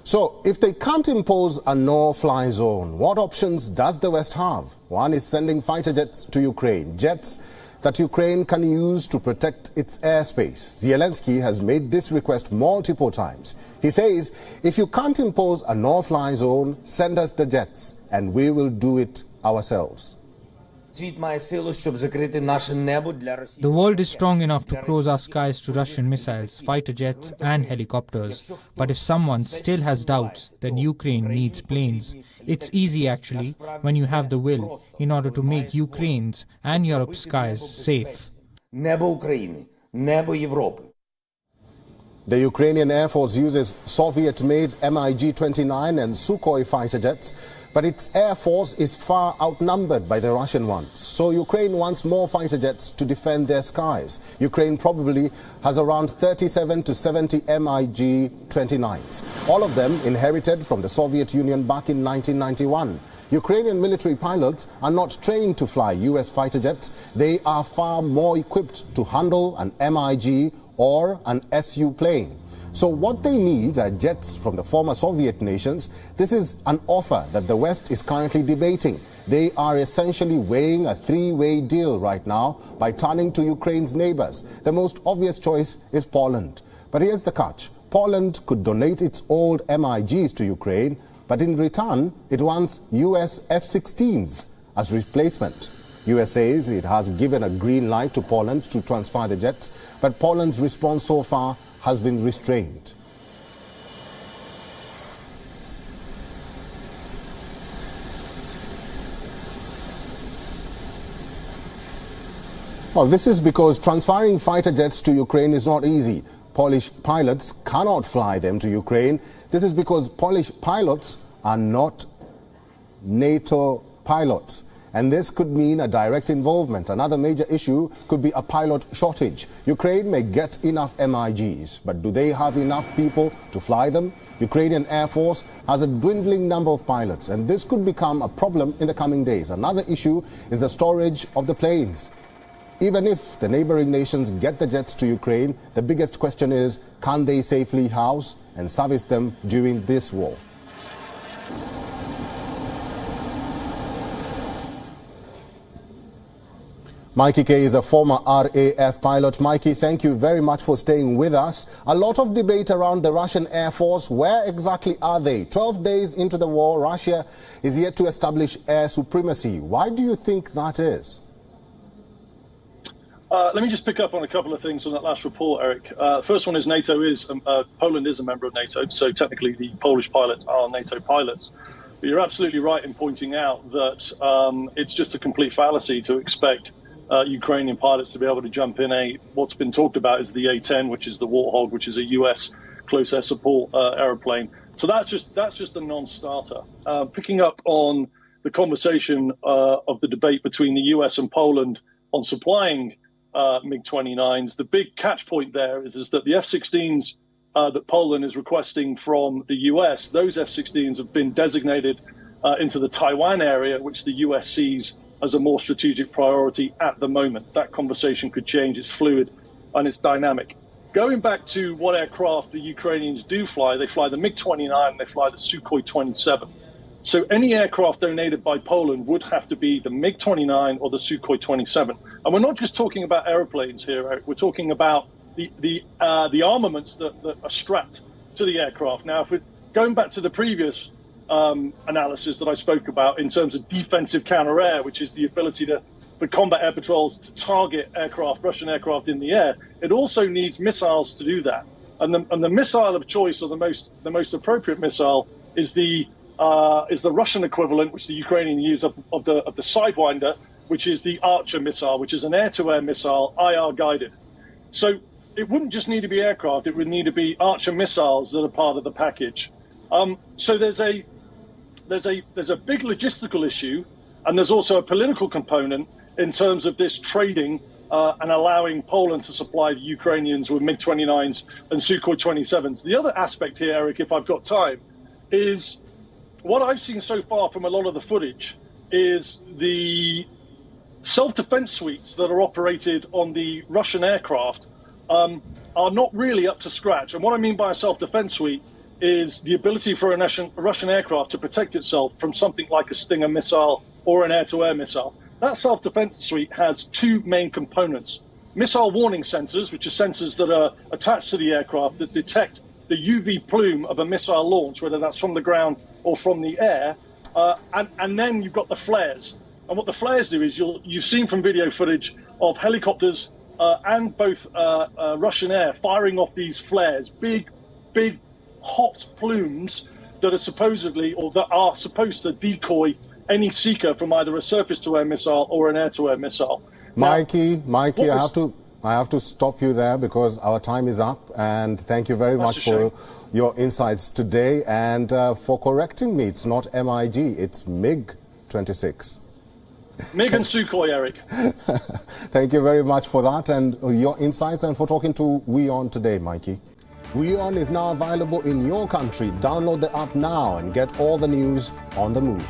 So, if they can't impose a no-fly zone, what options does the West have? One is sending fighter jets to Ukraine, jets that Ukraine can use to protect its airspace. Zelensky has made this request multiple times. He says, if you can't impose a no-fly zone, send us the jets, and we will do it ourselves. The world is strong enough to close our skies to Russian missiles, fighter jets and helicopters. But if someone still has doubts, then Ukraine needs planes. It's easy actually, when you have the will, in order to make Ukraine's and Europe's skies safe. The Ukrainian Air Force uses Soviet-made MiG-29 and Sukhoi fighter jets, but its Air Force is far outnumbered by the Russian ones. So Ukraine wants more fighter jets to defend their skies. Ukraine probably has around 37 to 70 MiG-29s, all of them inherited from the Soviet Union back in 1991. Ukrainian military pilots are not trained to fly US fighter jets. They are far more equipped to handle an MiG or an Su plane. So what they need are jets from the former Soviet nations. This is an offer that the West is currently debating. They are essentially weighing a three-way deal right now by turning to Ukraine's neighbors. The most obvious choice is Poland. But here's the catch. Poland could donate its old MiGs to Ukraine, but in return, it wants US F-16s as replacement. US says it has given a green light to Poland to transfer the jets, but Poland's response so far has been restrained. Well, this is because transferring fighter jets to Ukraine is not easy. Polish pilots cannot fly them to Ukraine. This is because Polish pilots are not NATO pilots. And this could mean a direct involvement. Another major issue could be a pilot shortage. Ukraine may get enough MiGs, but do they have enough people to fly them? Ukrainian Air Force has a dwindling number of pilots, and this could become a problem in the coming days. Another issue is the storage of the planes. Even if the neighboring nations get the jets to Ukraine, the biggest question is, can they safely house and service them during this war? Mikey K is a former RAF pilot. Mikey, thank you very much for staying with us. A lot of debate around the Russian Air Force. Where exactly are they? 12 days into the war, Russia is yet to establish air supremacy. Why do you think that is? Let me just pick up on a couple of things from that last report, Eric. First one is Poland is a member of NATO, so technically the Polish pilots are NATO pilots. But you're absolutely right in pointing out that it's just a complete fallacy to expect Ukrainian pilots to be able to jump in what's been talked about is the A-10, which is the Warthog, which is a US close air support aeroplane. So that's just a non-starter. Picking up on the conversation of the debate between the US and Poland on supplying MiG-29s, the big catch point there is that the F-16s that Poland is requesting from the US, those F-16s have been designated into the Taiwan area, which the US sees as a more strategic priority at the moment. That conversation could change. It's fluid and it's dynamic. Going back to what aircraft the Ukrainians do fly, they fly the MiG-29 and they fly the Sukhoi 27. So any aircraft donated by Poland would have to be the MiG-29 or the Sukhoi 27. And we're not just talking about airplanes here, Eric. We're talking about the armaments that are strapped to the aircraft. Now, if we're going back to the previous analysis that I spoke about in terms of defensive counter-air, which is the ability for combat air patrols to target Russian aircraft in the air, it also needs missiles to do that. And the missile of choice, or the most appropriate missile, is the Russian equivalent, which the Ukrainians use of the Sidewinder, which is the Archer missile, which is an air-to-air missile, IR guided. So it wouldn't just need to be aircraft; it would need to be Archer missiles that are part of the package. So there's a big logistical issue, and there's also a political component in terms of this trading and allowing Poland to supply the Ukrainians with MiG-29s and Sukhoi 27s. The other aspect here, Eric, if I've got time, is what I've seen so far from a lot of the footage is the self-defense suites that are operated on the Russian aircraft are not really up to scratch. And what I mean by a self-defense suite is the ability for a Russian aircraft to protect itself from something like a Stinger missile or an air-to-air missile. That self-defense suite has two main components. Missile warning sensors, which are sensors that are attached to the aircraft that detect the UV plume of a missile launch, whether that's from the ground or from the air. And then you've got the flares. And what the flares do is you've seen from video footage of helicopters and both Russian air firing off these flares, big hot plumes that are supposed to decoy any seeker from either a surface-to-air missile or an air-to-air missile. Mikey, I have to stop you there because our time is up, and thank you very much for your insights today and for correcting me. It's not MiG, it's MiG-26. MiG and Sukhoi, Eric. Thank you very much for that and your insights and for talking to WION today, Mikey. WION is now available in your country. Download the app now and get all the news on the move.